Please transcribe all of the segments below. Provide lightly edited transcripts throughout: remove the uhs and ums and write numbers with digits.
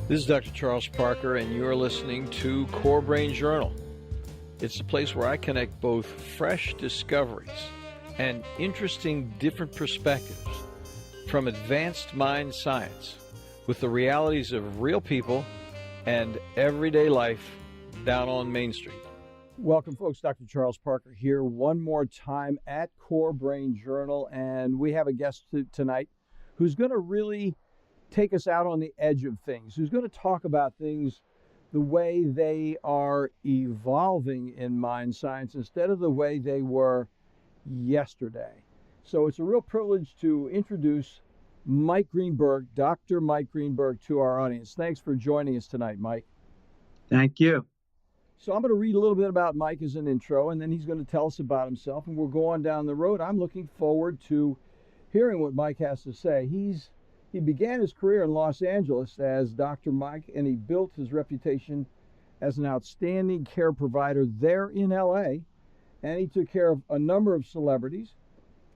This is Dr. Charles Parker, and you're listening to Core Brain Journal. It's a place where I connect both fresh discoveries and interesting different perspectives from advanced mind science with the realities of real people and everyday life down on Main Street. Welcome, folks. Dr. Charles Parker here one more time at Core Brain Journal, and we have a guest tonight who's going to really take us out on the edge of things, who's going to talk about things the way they are evolving in mind science instead of the way they were yesterday. So it's a real privilege to introduce Mike Greenberg, Dr. Mike Greenberg, to our audience. Thanks for joining us tonight, Mike. Thank you. So I'm going to read a little bit about Mike as an intro, and then he's going to tell us about himself, and we'll go on down the road. I'm looking forward to hearing what Mike has to say. He began his career in Los Angeles as Dr. Mike, and he built his reputation as an outstanding care provider there in LA, and he took care of a number of celebrities.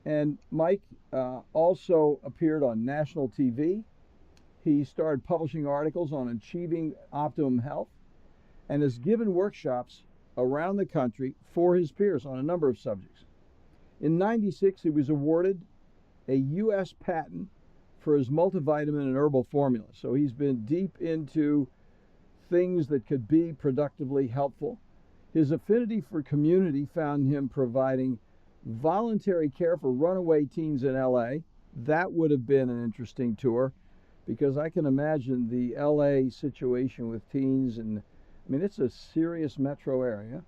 And Mike also appeared on national TV. He started publishing articles on achieving optimum health and has given workshops around the country for his peers on a number of subjects. In '96, he was awarded a U.S. patent for his multivitamin and herbal formula. So he's been deep into things that could be productively helpful. His affinity for community found him providing voluntary care for runaway teens in LA. That would have been an interesting tour, because I can imagine the LA situation with teens, and I mean, it's a serious metro area.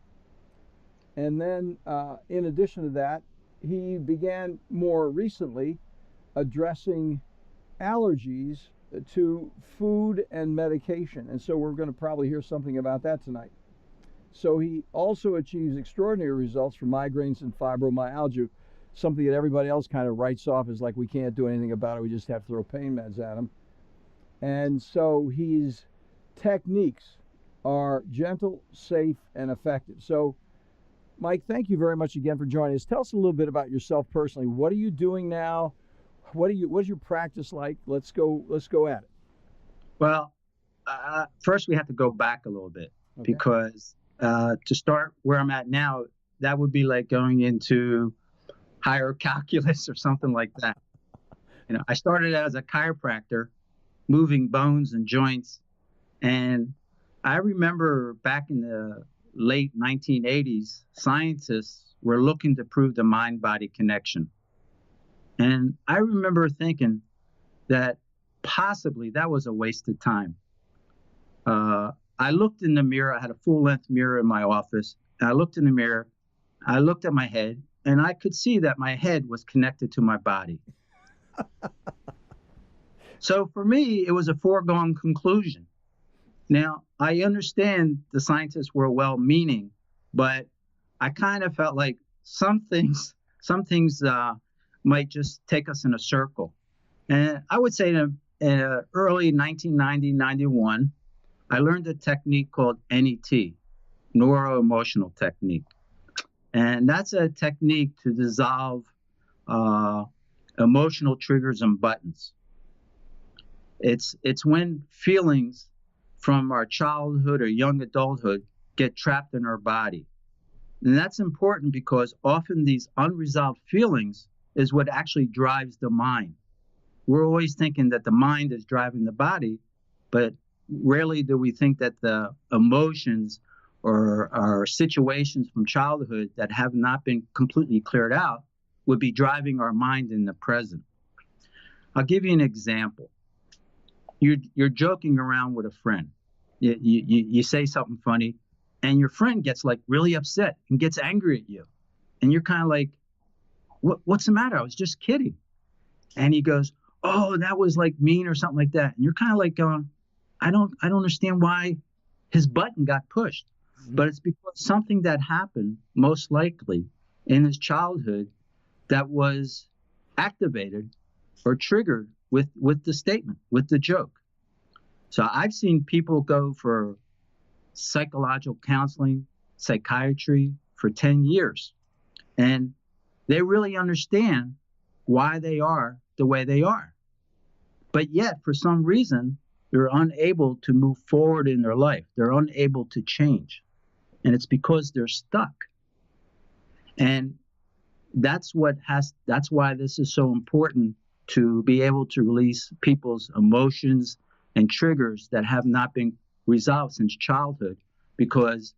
And then in addition to that, he began more recently addressing allergies to food and medication. And so we're going to probably hear something about that tonight. So he also achieves extraordinary results for migraines and fibromyalgia, something that everybody else kind of writes off as like, we can't do anything about it, we just have to throw pain meds at him. And so his techniques are gentle, safe, and effective. So Mike, thank you very much again for joining us. Tell us a little bit about yourself personally. What are you doing now? What's your practice like? Let's go at it. Well, first we have to go back a little bit, okay, because to start where I'm at now, that would be like going into higher calculus or something like that. You know, I started as a chiropractor, moving bones and joints, and I remember back in the late 1980s, scientists were looking to prove the mind-body connection. And I remember thinking that possibly that was a waste of time. I looked in the mirror. I had a full-length mirror in my office. And I looked in the mirror. I looked at my head, and I could see that my head was connected to my body. So for me, it was a foregone conclusion. Now, I understand the scientists were well-meaning, but I kind of felt like some things might just take us in a circle. And I would say in early 1990, 91, I learned a technique called NET, neuro-emotional technique. And that's a technique to dissolve emotional triggers and buttons. It's when feelings from our childhood or young adulthood get trapped in our body. And that's important because often these unresolved feelings is what actually drives the mind. We're always thinking that the mind is driving the body, but rarely do we think that the emotions or our situations from childhood that have not been completely cleared out would be driving our mind in the present. I'll give you an example. You're joking around with a friend. You say something funny, and your friend gets like really upset and gets angry at you. And you're kind of like, what's the matter? I was just kidding. And he goes, oh, that was like mean or something like that. And you're kind of like going, I don't understand why his button got pushed. Mm-hmm. But it's because something that happened most likely in his childhood that was activated or triggered with the statement, with the joke. So I've seen people go for psychological counseling, psychiatry for 10 years. And they really understand why they are the way they are. But yet, for some reason, they're unable to move forward in their life. They're unable to change. And it's because they're stuck. And that's why this is so important, to be able to release people's emotions and triggers that have not been resolved since childhood, because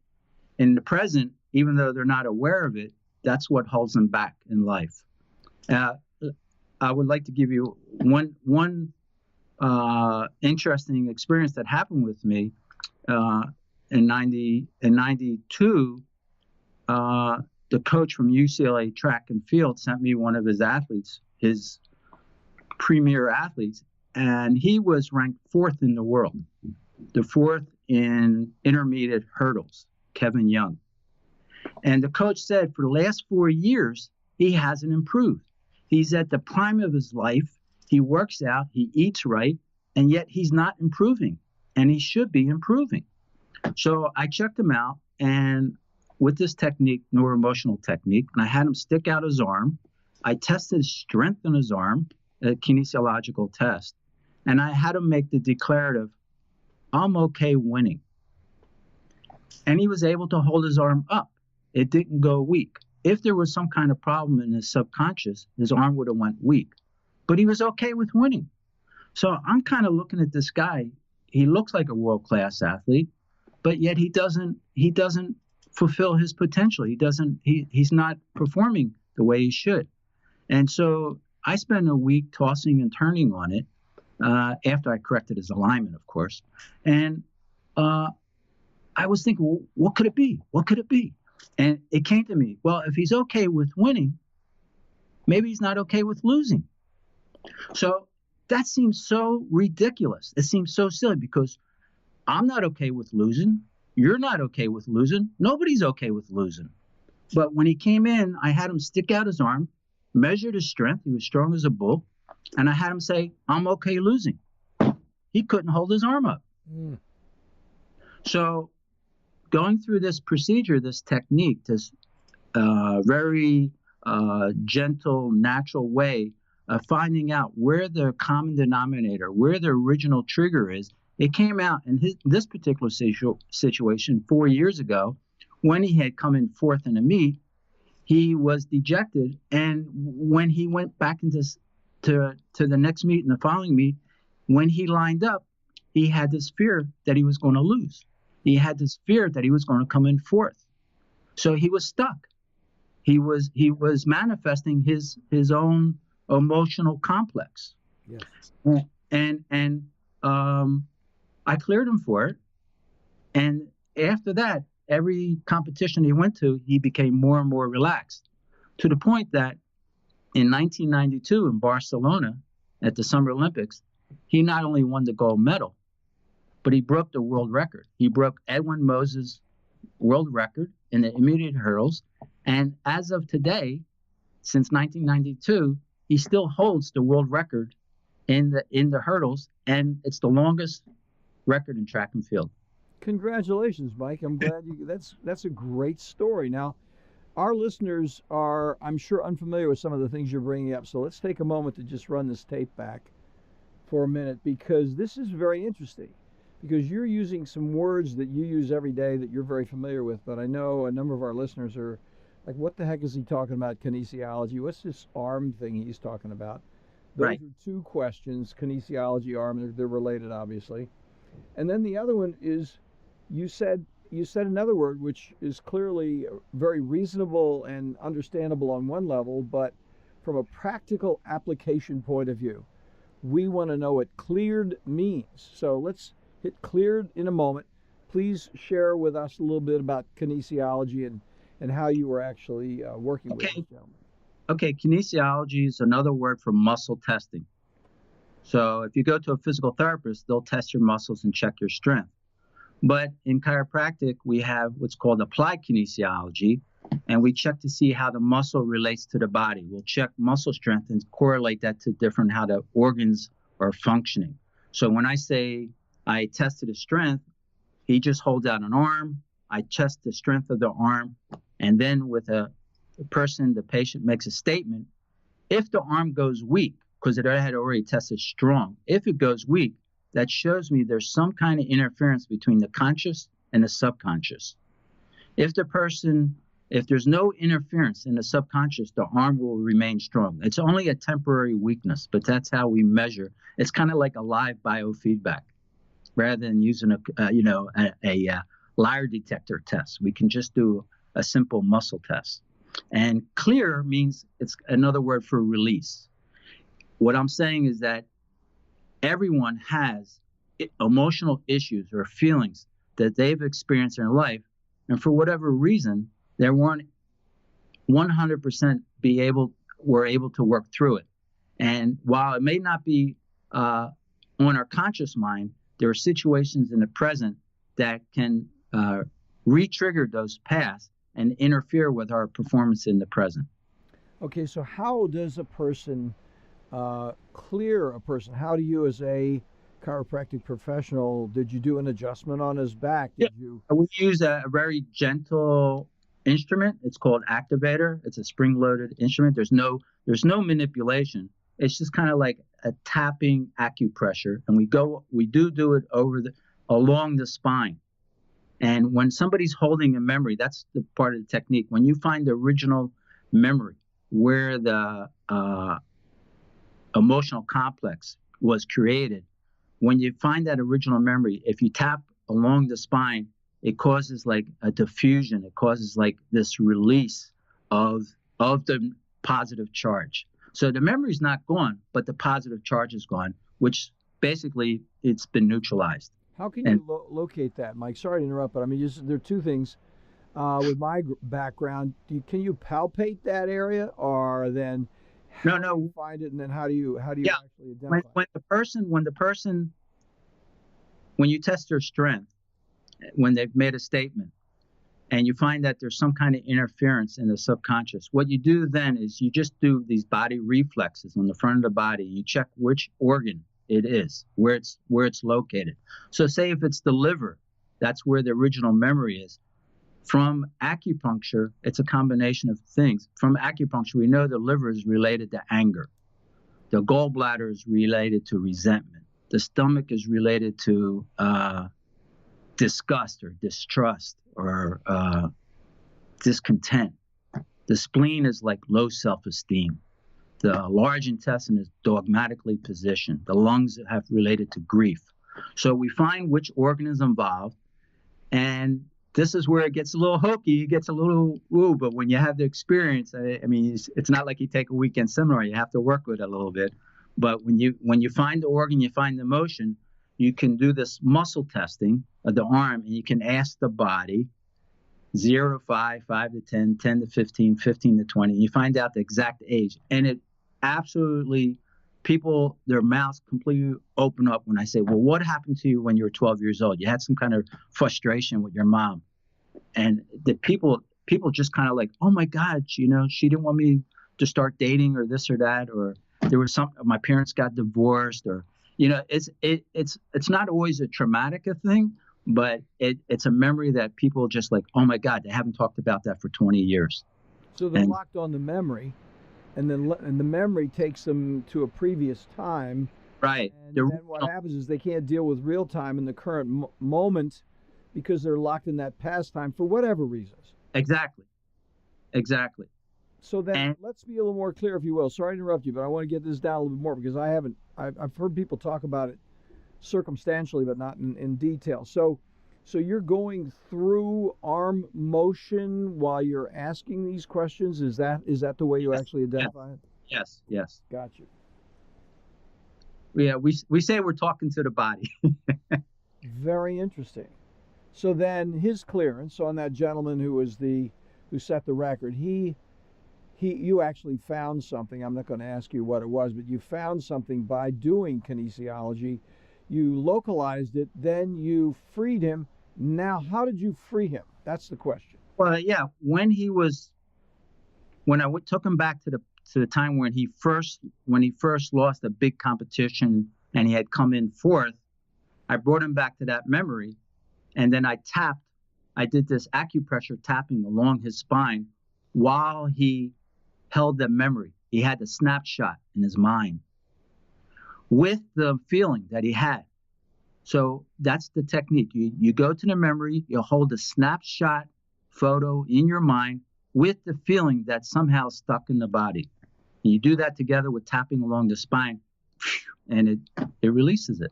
in the present, even though they're not aware of it, that's what holds them back in life. I would like to give you one interesting experience that happened with me in 92. The coach from UCLA track and field sent me one of his athletes, his premier athletes, and he was ranked 4th in the world, the 4th in intermediate hurdles, Kevin Young. And the coach said for the last 4 years, he hasn't improved. He's at the prime of his life. He works out, he eats right, and yet he's not improving, and he should be improving. So I checked him out, and with this technique, neuroemotional technique, and I had him stick out his arm. I tested his strength in his arm, a kinesiological test, and I had him make the declarative, "I'm okay winning." And he was able to hold his arm up. It didn't go weak. If there was some kind of problem in his subconscious, his arm would have went weak. But he was okay with winning. So I'm kind of looking at this guy. He looks like a world-class athlete, but yet he doesn't fulfill his potential. He's not performing the way he should. And so I spent a week tossing and turning on it, after I corrected his alignment, of course. And I was thinking, well, what could it be? What could it be? And it came to me, well, if he's okay with winning, maybe he's not okay with losing. So that seems so ridiculous. It seems so silly, because I'm not okay with losing. You're not okay with losing. Nobody's okay with losing. But when he came in, I had him stick out his arm, measured his strength. He was strong as a bull. And I had him say, "I'm okay losing." He couldn't hold his arm up. So going through this procedure, this technique, this very gentle, natural way of finding out where the common denominator, where the original trigger is, it came out in this particular situation 4 years ago, when he had come in 4th in a meet. He was dejected, and when he went back into to the next meet and the following meet, when he lined up, he had this fear that he was going to lose. He had this fear that he was going to come in 4th. So he was stuck. He was manifesting his own emotional complex. Yes. And I cleared him for it. And after that, every competition he went to, he became more and more relaxed, to the point that in 1992 in Barcelona at the Summer Olympics, he not only won the gold medal, but he broke the world record. He broke Edwin Moses' world record in the intermediate hurdles. And as of today, since 1992, he still holds the world record in the hurdles, and it's the longest record in track and field. Congratulations, Mike. I'm glad that's a great story. Now, our listeners are, I'm sure, unfamiliar with some of the things you're bringing up. So let's take a moment to just run this tape back for a minute, because this is very interesting. Because you're using some words that you use every day that you're very familiar with, but I know a number of our listeners are like, what the heck is he talking about, kinesiology? What's this arm thing he's talking about? Those Right. are two questions, kinesiology, arm, they're related, obviously. And then the other one is, you said another word which is clearly very reasonable and understandable on one level, but from a practical application point of view, we want to know what cleared means. So let's hit cleared in a moment. Please share with us a little bit about kinesiology and how you were actually working with this gentleman. Okay, kinesiology is another word for muscle testing. So if you go to a physical therapist, they'll test your muscles and check your strength. But in chiropractic, we have what's called applied kinesiology, and we check to see how the muscle relates to the body. We'll check muscle strength and correlate that to how the organs are functioning. So when I say I tested his strength, he just holds out an arm, I test the strength of the arm, and then with the patient makes a statement. If the arm goes weak, because it had already tested strong, if it goes weak, that shows me there's some kind of interference between the conscious and the subconscious. If there's no interference in the subconscious, the arm will remain strong. It's only a temporary weakness, but that's how we measure. It's kind of like a live biofeedback, rather than using a lie detector test. We can just do a simple muscle test. And clear means it's another word for release. What I'm saying is that everyone has emotional issues or feelings that they've experienced in their life, and for whatever reason, they weren't 100% were able to work through it. And while it may not be on our conscious mind, there are situations in the present that can re-trigger those past and interfere with our performance in the present. Okay, so how does a person clear a person? How do you, as a chiropractic professional, did you do an adjustment on his back? We use a very gentle instrument. It's called activator. It's a spring-loaded instrument. There's no manipulation. It's just kind of like a tapping acupressure, and we do it along the spine. And when somebody's holding a memory, that's the part of the technique. When you find the original memory where the emotional complex was created, when you find that original memory, if you tap along the spine, it causes like a diffusion. It causes like this release of the positive charge. So the memory's not gone, but the positive charge is gone, which basically it's been neutralized. How can you locate that, Mike? Sorry to interrupt, but I mean, there are two things. With my background, can you palpate that area, or then how do you find it, and then how do you actually identify it? When you test their strength, when they've made a statement, and you find that there's some kind of interference in the subconscious, what you do then is you just do these body reflexes on the front of the body. You check which organ it is, where it's located. So say if it's the liver, that's where the original memory is. From acupuncture, it's a combination of things. From acupuncture, we know the liver is related to anger. The gallbladder is related to resentment. The stomach is related to disgust or distrust or discontent. The spleen is like low self-esteem. The large intestine is dogmatically positioned. The lungs have related to grief. So we find which organ is involved, and this is where it gets a little hokey. It gets a little woo, but when you have the experience, I mean, it's not like you take a weekend seminar. You have to work with it a little bit. But when you find the organ, you find the motion, you can do this muscle testing of the arm, and you can ask the body 0 to 5, 5 to 10, 10 to 15, 15 to 20. You find out the exact age. And it absolutely, people, their mouths completely open up when I say, well, what happened to you when you were 12 years old? You had some kind of frustration with your mom. And the people just kind of like, oh my God, she didn't want me to start dating or this or that, or there was my parents got divorced, or, it's not always a traumatic thing, but it's a memory that people just like, oh my God, they haven't talked about that for 20 years. So they're locked on the memory, and then the memory takes them to a previous time. Right. And then what happens is they can't deal with real time in the current moment because they're locked in that past time for whatever reasons. Exactly. So then let's be a little more clear, if you will. Sorry to interrupt you, but I want to get this down a little bit more because I've heard people talk about it circumstantially, but not in detail. So you're going through arm motion while you're asking these questions? Is that the way you actually identify it? Yes. Gotcha. Yeah, we say we're talking to the body. Very interesting. So then his clearance on that gentleman who set the record, you actually found something. I'm not going to ask you what it was, but you found something by doing kinesiology. You localized it, then you freed him. Now, how did you free him? That's the question. Well, yeah, when I took him back to the time when he first lost a big competition and he had come in fourth, I brought him back to that memory, and then I did this acupressure tapping along his spine while he held the memory. He had the snapshot in his mind with the feeling that he had. So that's the technique. You go to the memory, you hold a snapshot photo in your mind with the feeling that's somehow stuck in the body. And you do that together with tapping along the spine, and it releases it.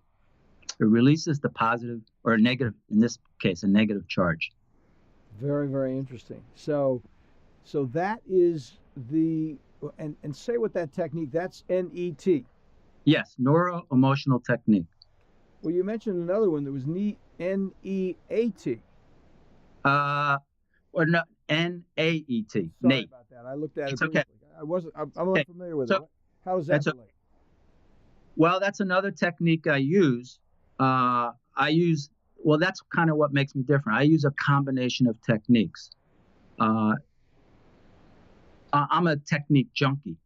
It releases the positive or negative, in this case, a negative charge. Very, very interesting. So that is the, and say what that technique, that's NET. Yes, neuro-emotional technique. Well, you mentioned another one that was NEAT. Or no, NAET. Sorry Nate. about that. I looked at It's it. okay. I'm Okay. unfamiliar with So- it. How does that that's relate? Well, that's another technique I use. Well, that's kind of what makes me different. I use a combination of techniques. I'm a technique junkie.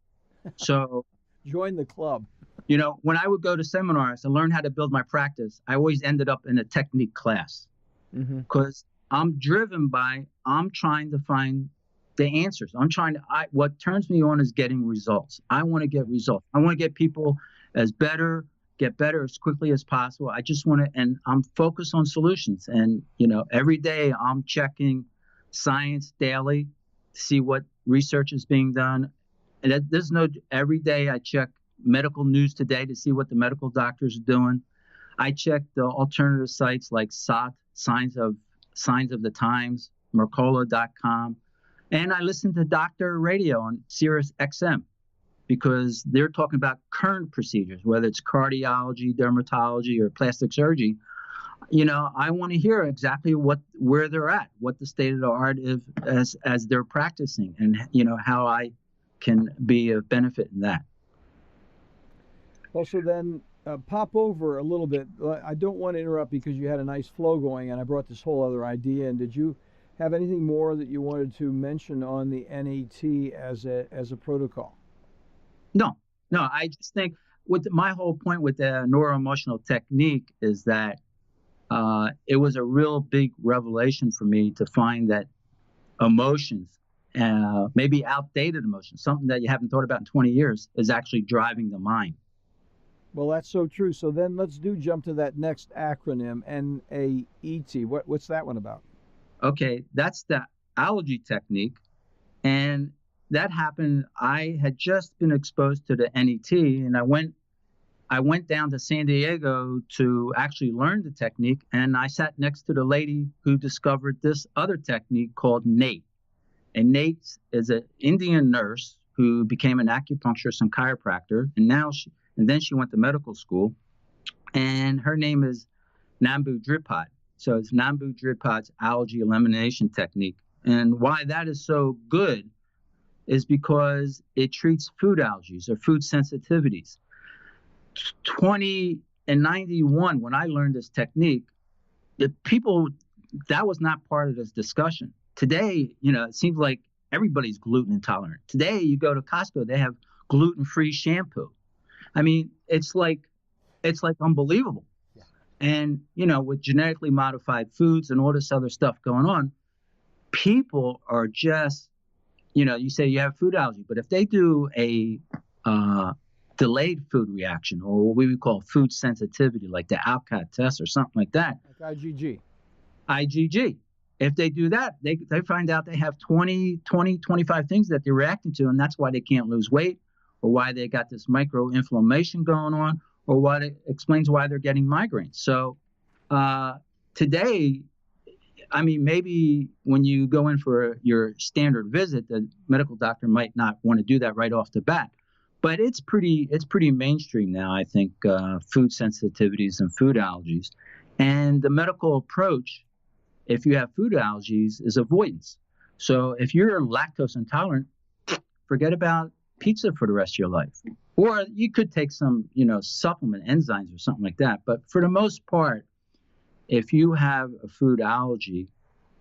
So, Join the club. when I would go to seminars and learn how to build my practice, I always ended up in a technique class because I'm trying to find the answers. What turns me on is getting results. I want to get results. I want to get people get better as quickly as possible. I just want to, and I'm focused on solutions. And, every day I'm checking science daily to see what research is being done. And every day I check medical news today to see what the medical doctors are doing. I check the alternative sites like SOT, Signs of the Times, Mercola.com. And I listen to doctor radio on Sirius XM because they're talking about current procedures, whether it's cardiology, dermatology, or plastic surgery. I want to hear exactly where they're at, what the state of the art is as they're practicing, and how I can be of benefit in that. Well, so then pop over a little bit. I don't want to interrupt because you had a nice flow going, and I brought this whole other idea. And did you have anything more that you wanted to mention on the NET as a protocol? No. I just think my whole point with the neuroemotional technique is that it was a real big revelation for me to find that emotions, maybe outdated emotions, something that you haven't thought about in 20 years, is actually driving the mind. Well, that's so true. So then let's jump to that next acronym, NAET. What's that one about? Okay, that's the allergy technique. And that happened, I had just been exposed to the NET, and I went down to San Diego to actually learn the technique, and I sat next to the lady who discovered this other technique called NATE. And NATE is an Indian nurse who became an acupuncturist and chiropractor, and then she went to medical school, and her name is Nambu Dripad. So it's Nambu Dripad's allergy elimination technique. And why that is so good is because it treats food allergies or food sensitivities. 91, when I learned this technique, that was not part of this discussion. Today, it seems like everybody's gluten intolerant. Today, you go to Costco, they have gluten-free shampoo. I mean, it's like unbelievable. Yeah. And, with genetically modified foods and all this other stuff going on, people are just, you say you have food allergy, but if they do a delayed food reaction, or what we would call food sensitivity, like the ALCAT test or something like that. Like IgG. If they do that, they find out they have 25 things that they're reacting to, and that's why they can't lose weight, or why they got this microinflammation going on, or what it explains why they're getting migraines. So today, I mean, maybe when you go in for your standard visit, the medical doctor might not want to do that right off the bat. But it's pretty mainstream now, I think, food sensitivities and food allergies. And the medical approach, if you have food allergies, is avoidance. So if you're lactose intolerant, forget about pizza for the rest of your life. Or you could take some, supplement enzymes or something like that. But for the most part, if you have a food allergy,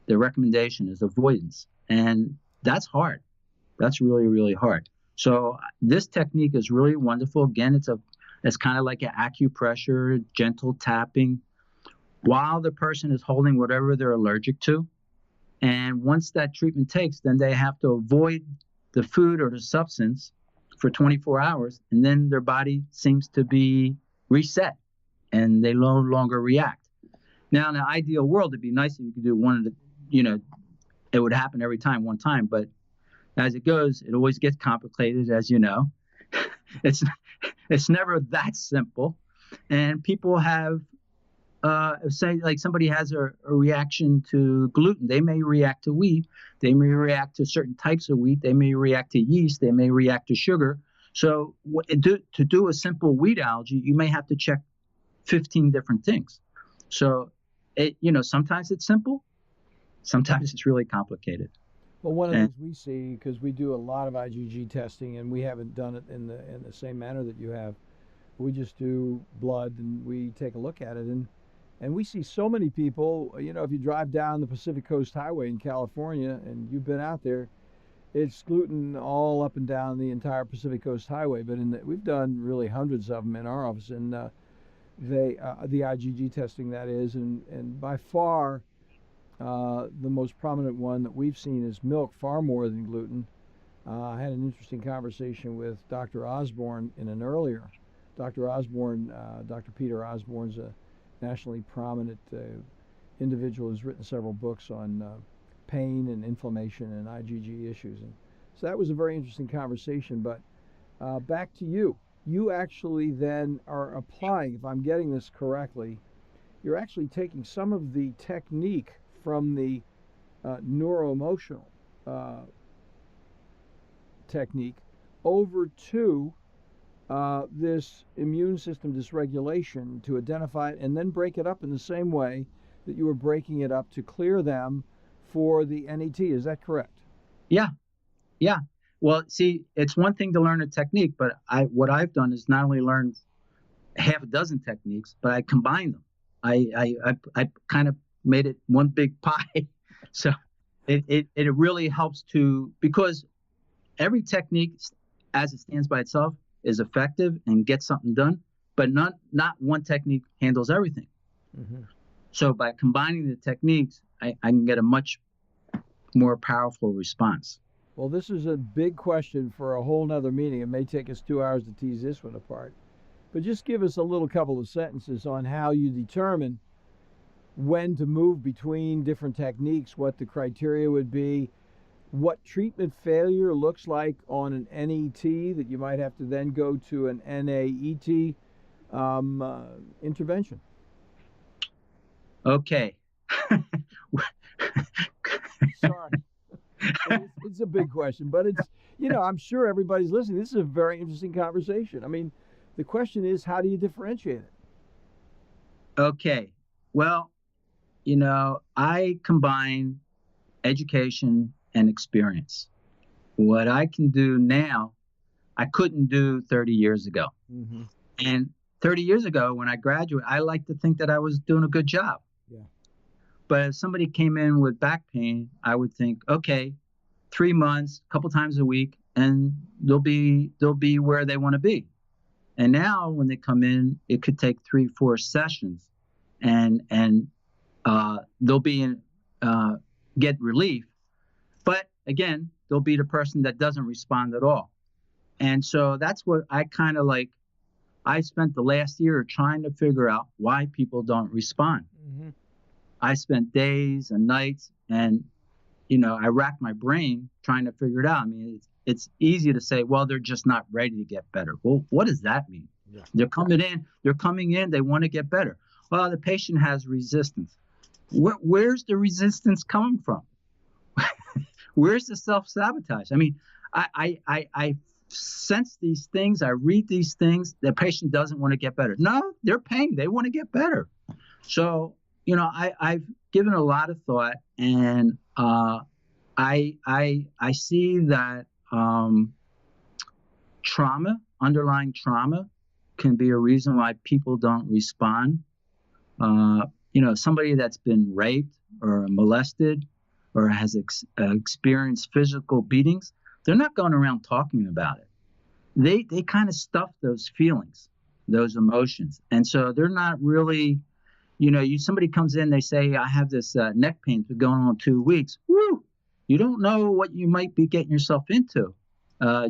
the recommendation is avoidance. And that's hard. That's really, really hard. So this technique is really wonderful. Again, it's kind of like an acupressure, gentle tapping, while the person is holding whatever they're allergic to. And once that treatment takes, then they have to avoid the food or the substance for 24 hours, and then their body seems to be reset. and they no longer react. Now, in the ideal world, it'd be nice if you could do one of the, it would happen every time, one time. But as it goes, it always gets complicated, as you know. It's never that simple. And people have, say, like somebody has a reaction to gluten. They may react to wheat. They may react to certain types of wheat. They may react to yeast. They may react to sugar. So to do a simple wheat allergy, you may have to check 15 different things. So, sometimes it's simple. Sometimes it's really complicated. Well, one of the things we see, because we do a lot of IgG testing, and we haven't done it in the same manner that you have. We just do blood, and we take a look at it, and we see so many people. If you drive down the Pacific Coast Highway in California, and you've been out there, it's gluten all up and down the entire Pacific Coast Highway. But we've done really hundreds of them in our office, and the IgG testing, that is, and by far the most prominent one that we've seen is milk, far more than gluten. I had an interesting conversation with Dr. Osborne in an earlier. Dr. Osborne, Dr. Peter Osborne's a nationally prominent individual who's written several books on pain and inflammation and IgG issues. And so that was a very interesting conversation. But back to you. You actually then are applying, if I'm getting this correctly, you're actually taking some of the technique from the neuroemotional technique over to this immune system dysregulation to identify it and then break it up in the same way that you were breaking it up to clear them for the NET. Is that correct? Yeah. Well, see, it's one thing to learn a technique, but what I've done is not only learn half a dozen techniques, but I combined them. I kind of made it one big pie. So it really helps because every technique as it stands by itself is effective and gets something done, but not one technique handles everything. Mm-hmm. So by combining the techniques, I can get a much more powerful response. Well, this is a big question for a whole nother meeting. It may take us 2 hours to tease this one apart. But just give us a little couple of sentences on how you determine when to move between different techniques, what the criteria would be, what treatment failure looks like on an NET that you might have to then go to an NAET intervention. Okay. Sorry. It's a big question, but it's, I'm sure everybody's listening. This is a very interesting conversation. I mean, the question is, how do you differentiate it? Okay. Well, I combine education and experience. What I can do now, I couldn't do 30 years ago. Mm-hmm. And 30 years ago, when I graduated, I like to think that I was doing a good job. Yeah. But if somebody came in with back pain, I would think, okay, 3 months, a couple times a week, and they'll be where they want to be. And now when they come in, it could take 3-4 sessions, and they'll be in get relief. But again, they'll be the person that doesn't respond at all. And so that's what I kind of like. I spent the last year trying to figure out why people don't respond. Mm-hmm. I spent days and nights, and I racked my brain trying to figure it out. I mean, it's easy to say, well, they're just not ready to get better. Well, what does that mean? Yeah. They're coming in, they want to get better. Well, the patient has resistance. Where's the resistance coming from? Where's the self-sabotage? I mean, I sense these things. I read these things. The patient doesn't want to get better. No, they're paying. They want to get better. So, I've given a lot of thought, and I see that underlying trauma can be a reason why people don't respond. Somebody that's been raped or molested or has experienced physical beatings, they're not going around talking about it. They kind of stuff those feelings, those emotions. And so they're not really, somebody comes in, they say, I have this neck pain that's been going on 2 weeks. Woo! You don't know what you might be getting yourself into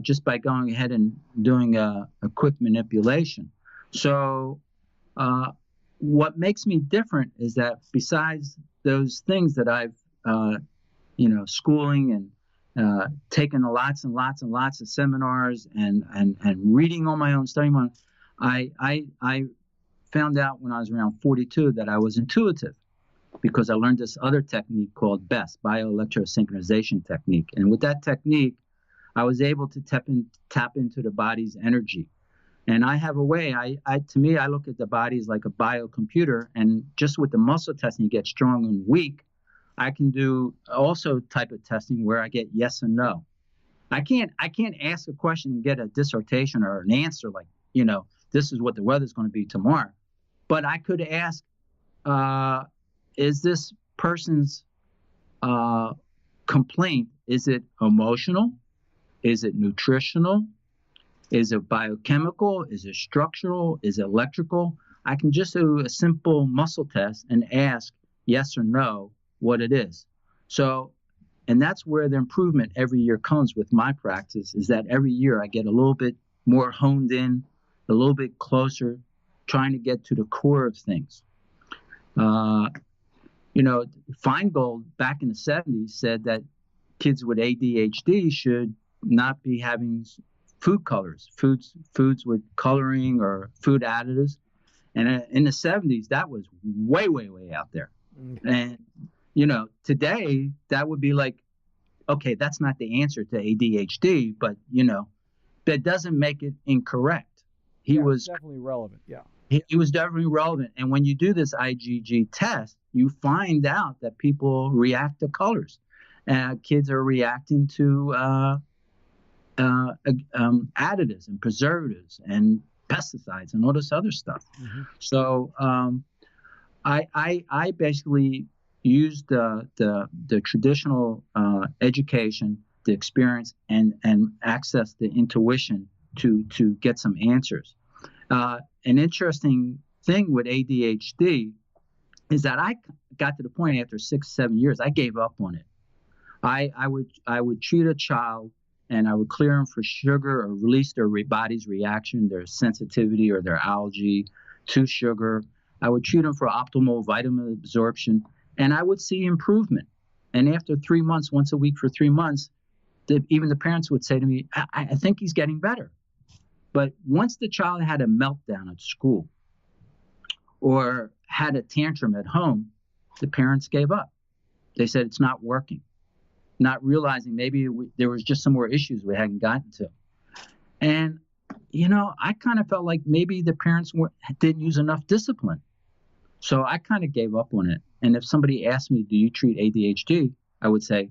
just by going ahead and doing a quick manipulation. So what makes me different is that besides those things that I've, schooling and taken lots and lots and lots of seminars and reading on my own, studying my own, I found out when I was around 42 that I was intuitive because I learned this other technique called BEST, bioelectrosynchronization technique. And with that technique, I was able to tap into the body's energy. And I have a way, to me, I look at the body as like a biocomputer, and just with the muscle testing, you get strong and weak. I can do also type of testing where I get yes and no. I can't ask a question and get a dissertation or an answer like, this is what the weather's going to be tomorrow. But I could ask, is this person's complaint, is it emotional? Is it nutritional? Is it biochemical? Is it structural? Is it electrical? I can just do a simple muscle test and ask yes or no what it is. So, and that's where the improvement every year comes with my practice, is that every year I get a little bit more honed in, a little bit closer, trying to get to the core of things. Feingold back in the 70s said that kids with ADHD should not be having food colors, foods with coloring or food additives. And in the 70s, that was way, way, way out there. Okay. And, today that would be like, okay, that's not the answer to ADHD, but, that doesn't make it incorrect. He was definitely relevant. Yeah. He was definitely relevant. And when you do this IgG test, you find out that people react to colors. Kids are reacting to additives and preservatives and pesticides and all this other stuff. Mm-hmm. So I basically used the traditional education, the experience, and access the intuition to get some answers. An interesting thing with ADHD is that I got to the point after 6-7 years, I gave up on it. I would treat a child and I would clear them for sugar or release their body's reaction, their sensitivity or their allergy to sugar. I would treat them for optimal vitamin absorption, and I would see improvement. And after 3 months, once a week for 3 months, even the parents would say to me, I think he's getting better. But once the child had a meltdown at school or had a tantrum at home, the parents gave up. They said it's not working, not realizing maybe there was just some more issues we hadn't gotten to. And, I kind of felt like maybe the parents didn't use enough discipline. So I kind of gave up on it. And if somebody asked me, do you treat ADHD? I would say,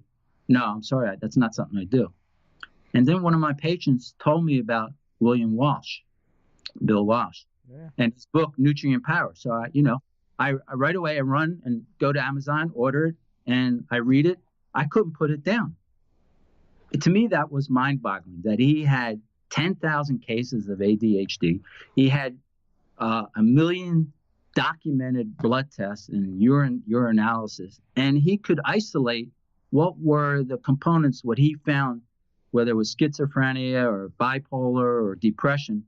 no, I'm sorry, that's not something I do. And then one of my patients told me about Bill Walsh, yeah, and his book, Nutrient Power. So, I right away, I run and go to Amazon, order it, and I read it. I couldn't put it down. To me, that was mind-boggling, that he had 10,000 cases of ADHD. He had 1 million documented blood tests and urinalysis, and he could isolate what were the components, what he found, whether it was schizophrenia or bipolar or depression,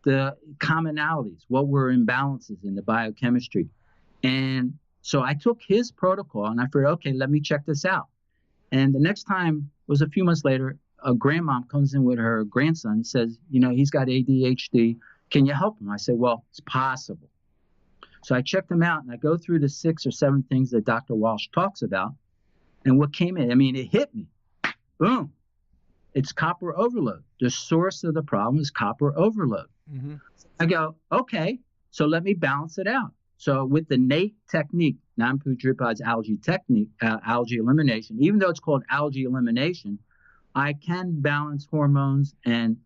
the commonalities, what were imbalances in the biochemistry. And so I took his protocol and I figured, okay, let me check this out. And the next time was a few months later, a grandmom comes in with her grandson, says, he's got ADHD. Can you help him? I said, well, it's possible. So I checked him out and I go through the 6 or 7 things that Dr. Walsh talks about. And what came in, it hit me. Boom. It's copper overload. The source of the problem is copper overload. Mm-hmm. I go, okay, so let me balance it out. So with the NATE technique, non-putridized algae technique, algae elimination, even though it's called algae elimination, I can balance hormones and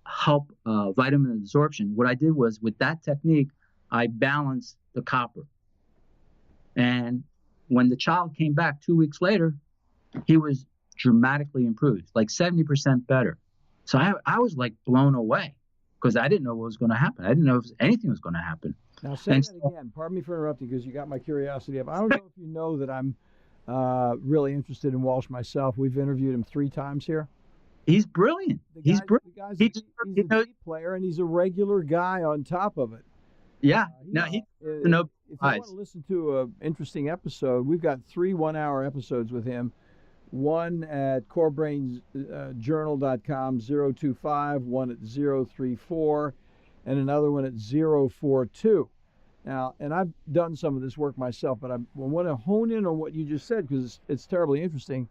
help vitamin absorption. What I did was, with that technique, I balanced the copper. And when the child came back 2 weeks later, he was dramatically improved, like 70% better. So I was like blown away because I didn't know what was going to happen. I didn't know if anything was going to happen. Now say that again. Pardon me for interrupting because you got my curiosity up. I don't know if you know that I'm really interested in Walsh myself. We've interviewed him 3 times here. He's brilliant. He's brilliant. He's a great player, and he's a regular guy on top of it. Yeah. No, Yeah. he no If you want eyes. to listen to an interesting episode, we've got 3 1-hour episodes with him. One at corebrainsjournal.com 025, one at 034, and another one at 042. Now, and I've done some of this work myself, but I want to hone in on what you just said because it's terribly interesting.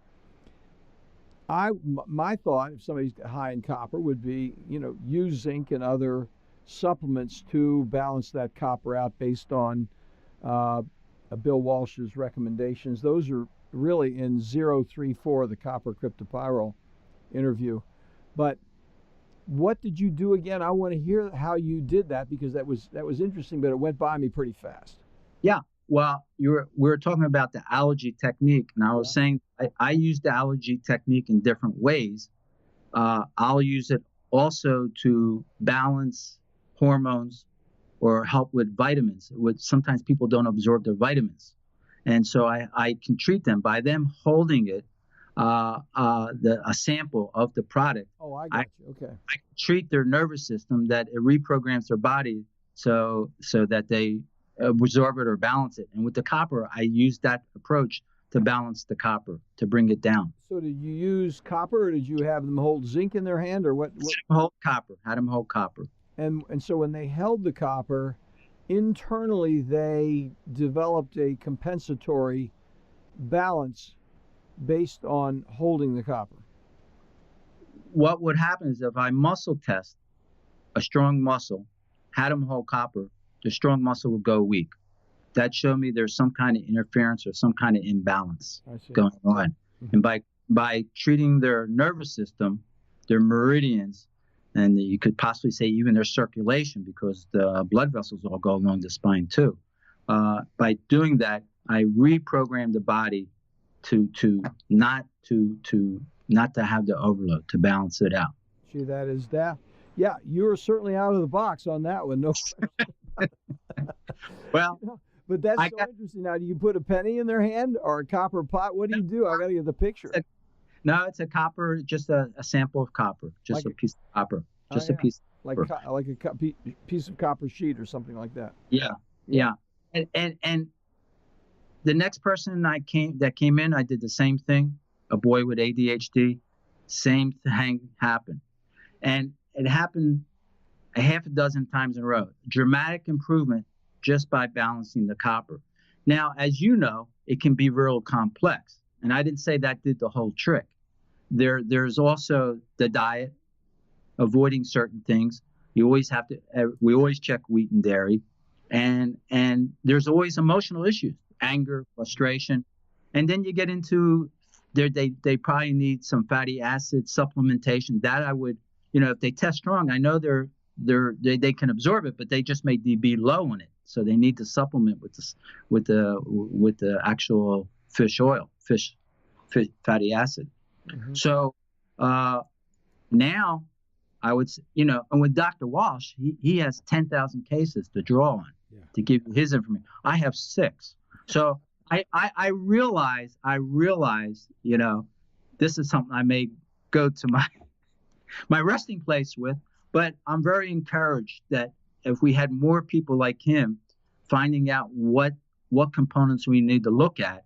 My thought, if somebody's high in copper, would be, use zinc and other supplements to balance that copper out based on Bill Walsh's recommendations. Those are really in 034, the copper cryptopyrrole interview. But what did you do again? I want to hear how you did that because that was interesting, but it went by me pretty fast. Yeah. Well, we were talking about the allergy technique, and I was saying I use the allergy technique in different ways. I'll use it also to balance hormones or help with vitamins. Sometimes people don't absorb their vitamins, and so I can treat them by them holding it, a sample of the product. Oh, I got you. Okay. I can treat their nervous system that it reprograms their body so that they absorb it or balance it. And with the copper, I use that approach to balance the copper, to bring it down. So did you use copper, or did you have them hold zinc in their hand, or what? Had them hold copper. And so when they held the copper, internally they developed a compensatory balance based on holding the copper. What would happen is if I muscle test a strong muscle, had them hold copper, the strong muscle would go weak. That showed me there's some kind of interference or some kind of imbalance going on. Mm-hmm. And by treating their nervous system, their meridians, and you could possibly say even their circulation, because the blood vessels all go along the spine too. By doing that, I reprogrammed the body to not to have the overload, to balance it out. Gee, that is that. Yeah, you were certainly out of the box on that one. No. Well, but that's interesting. Now, do you put a penny in their hand or a copper pot? What do you do? I got to get the picture. It's a copper, just a sample of copper, just a piece of copper, just a piece of copper. Like a piece of copper sheet or something like that. Yeah. And the next person that came in, I did the same thing. A boy with ADHD, same thing happened. And it happened a half a dozen times in a row. Dramatic improvement just by balancing the copper. Now, as you know, it can be real complex. And I didn't say that did the whole trick. There's also the diet, avoiding certain things. You always have to, we always check wheat and dairy. And there's always emotional issues, anger, frustration. And then you get into, they probably need some fatty acid supplementation. That I would, if they test strong, I know they can absorb it, but they just may be low on it. So they need to supplement with the actual fish oil, fish fatty acid. Mm-hmm. So now I would, and with Dr. Walsh, he has 10,000 cases to draw on to give you his information. I have 6. So I realize, this is something I may go to my resting place with, but I'm very encouraged that if we had more people like him finding out what components we need to look at.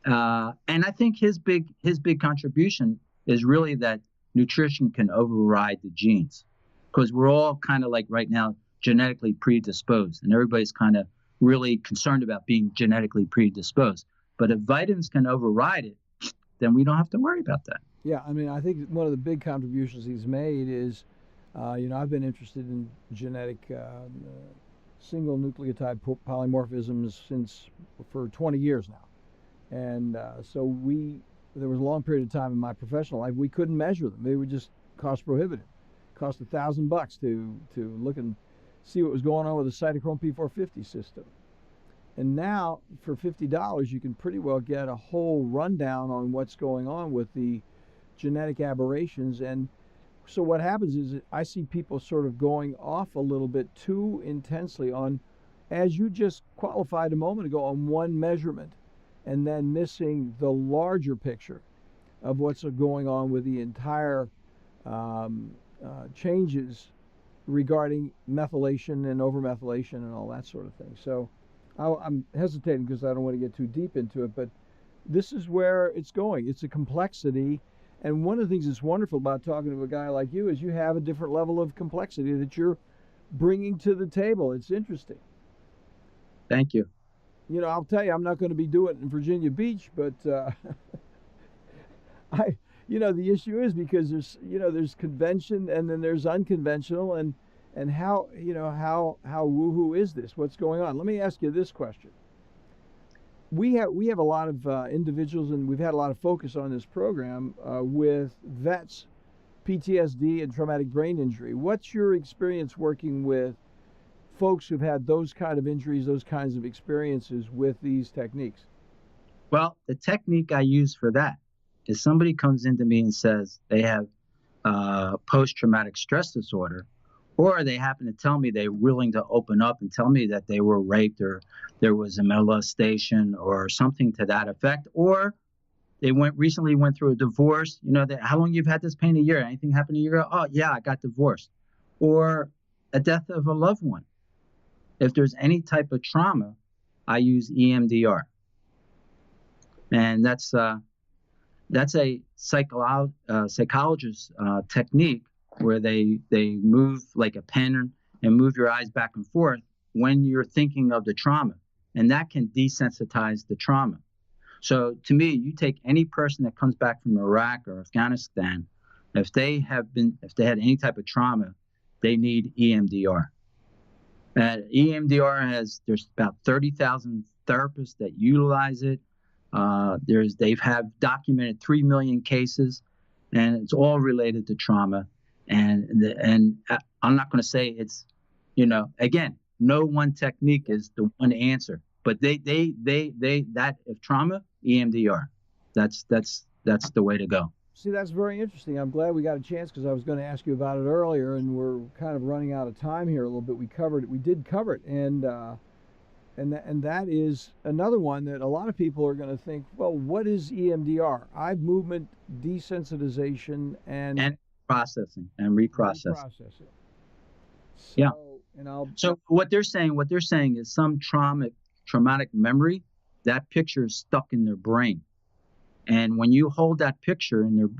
And I think his big contribution is really that nutrition can override the genes, because we're all kind of like right now genetically predisposed, and everybody's kind of really concerned about being genetically predisposed. But if vitamins can override it, then we don't have to worry about that. Yeah, I mean, I think one of the big contributions he's made is, I've been interested in genetic single nucleotide polymorphisms for 20 years now. And so there was a long period of time in my professional life, we couldn't measure them. They were just cost prohibitive. Cost $1,000 to look and see what was going on with the cytochrome P450 system. And now for $50, you can pretty well get a whole rundown on what's going on with the genetic aberrations. And so what happens is I see people sort of going off a little bit too intensely on, as you just qualified a moment ago, on one measurement, and then missing the larger picture of what's going on with the entire changes regarding methylation and overmethylation and all that sort of thing. So I'm hesitating because I don't want to get too deep into it, but this is where it's going. It's a complexity. And one of the things that's wonderful about talking to a guy like you is you have a different level of complexity that you're bringing to the table. It's interesting. Thank you. You know, I'll tell you, I'm not going to be doing it in Virginia Beach, but the issue is because there's convention and then there's unconventional, and how woohoo is this? What's going on? Let me ask you this question. We have a lot of individuals, and we've had a lot of focus on this program with vets, PTSD, and traumatic brain injury. What's your experience working with folks who've had those kind of injuries, those kinds of experiences with these techniques? Well, the technique I use for that is somebody comes into me and says they have post-traumatic stress disorder, or they happen to tell me they're willing to open up and tell me that they were raped or there was a molestation or something to that effect, or they recently went through a divorce. How long you've had this pain? A year. Anything happened a year ago? Oh, yeah, I got divorced. Or a death of a loved one. If there's any type of trauma, I use EMDR. And that's a psychologist's technique where they move like a pen and move your eyes back and forth when you're thinking of the trauma. And that can desensitize the trauma. So to me, you take any person that comes back from Iraq or Afghanistan, if they had any type of trauma, they need EMDR. There's about 30,000 therapists that utilize it. They've documented 3 million cases, and it's all related to trauma. And I'm not going to say it's, again, no one technique is the one answer, but that if trauma, EMDR, that's the way to go. See, that's very interesting. I'm glad we got a chance because I was going to ask you about it earlier, and we're kind of running out of time here a little bit. We did cover it, and that is another one that a lot of people are going to think, well, what is EMDR? Eye movement desensitization and processing and reprocessing. So, yeah. And so what they're saying is some traumatic memory, that picture is stuck in their brain. And when you hold that picture in you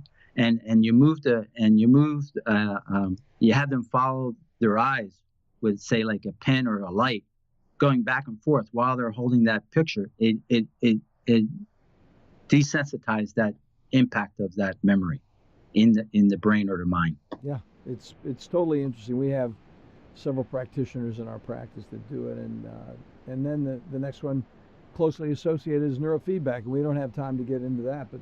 have them follow their eyes with, say, like a pen or a light, going back and forth while they're holding that picture, it desensitizes that impact of that memory in the brain or the mind. Yeah, it's totally interesting. We have several practitioners in our practice that do it, and then the next one closely associated is neurofeedback, and we don't have time to get into that, but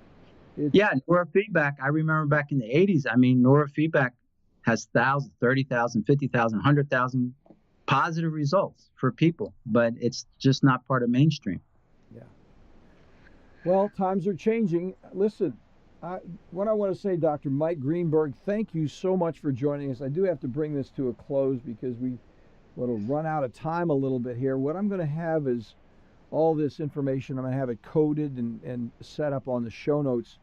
neurofeedback. I remember back in the 80s, neurofeedback has 30,000, 50,000, 100,000 positive results for people, but it's just not part of mainstream. Yeah. Well, times are changing. Listen, what I want to say, Dr. Mike Greenberg, thank you so much for joining us. I do have to bring this to a close because we will run out of time a little bit here. What I'm going to have is all this information. I'm going to have it coded and set up on the show notes.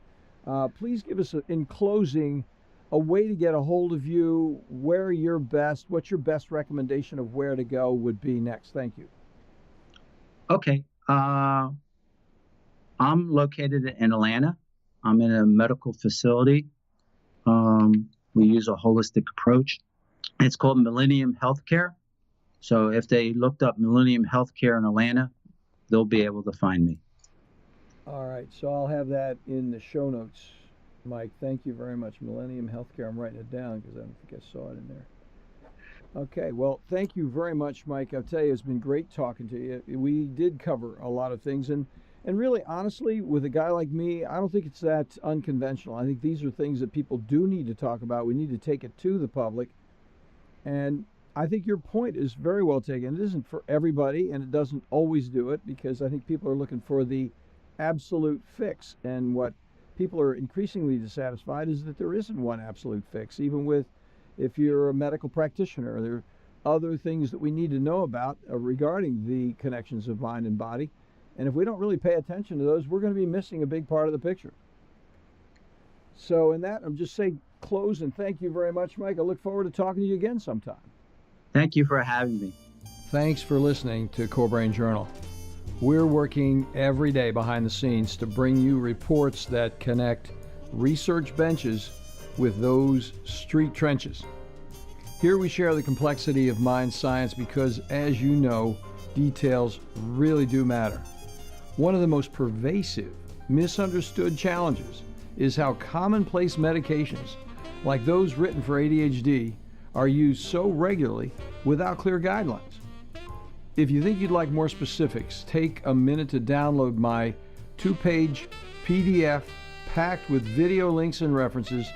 Please give us, in closing, a way to get a hold of you, where you're best, what your best recommendation of where to go would be next. Thank you. Okay. I'm located in Atlanta. I'm in a medical facility. We use a holistic approach. It's called Millennium Healthcare. So if they looked up Millennium Healthcare in Atlanta, they'll be able to find me. All right. So I'll have that in the show notes, Mike. Thank you very much. Millennium Healthcare. I'm writing it down because I don't think I saw it in there. Okay. Well, thank you very much, Mike. I'll tell you, it's been great talking to you. We did cover a lot of things. And really, honestly, with a guy like me, I don't think it's that unconventional. I think these are things that people do need to talk about. We need to take it to the public. And I think your point is very well taken. It isn't for everybody, and it doesn't always do it, because I think people are looking for the absolute fix. And what people are increasingly dissatisfied is that there isn't one absolute fix. Even with, if you're a medical practitioner, there are other things that we need to know about regarding the connections of mind and body. And if we don't really pay attention to those, we're going to be missing a big part of the picture. So in that, I'm just saying close and thank you very much, Mike. I look forward to talking to you again sometime. Thank you for having me. Thanks for listening to Core Brain Journal. We're working every day behind the scenes to bring you reports that connect research benches with those street trenches. Here we share the complexity of mind science because, as you know, details really do matter. One of the most pervasive, misunderstood challenges is how commonplace medications, like those written for ADHD, are used so regularly without clear guidelines. If you think you'd like more specifics, take a minute to download my 2-page PDF packed with video links and references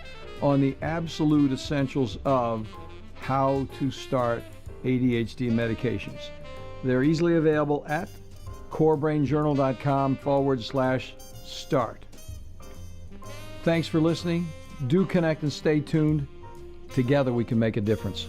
on the absolute essentials of how to start ADHD medications. They're easily available at corebrainjournal.com/start. Thanks for listening. Do connect and stay tuned. Together we can make a difference.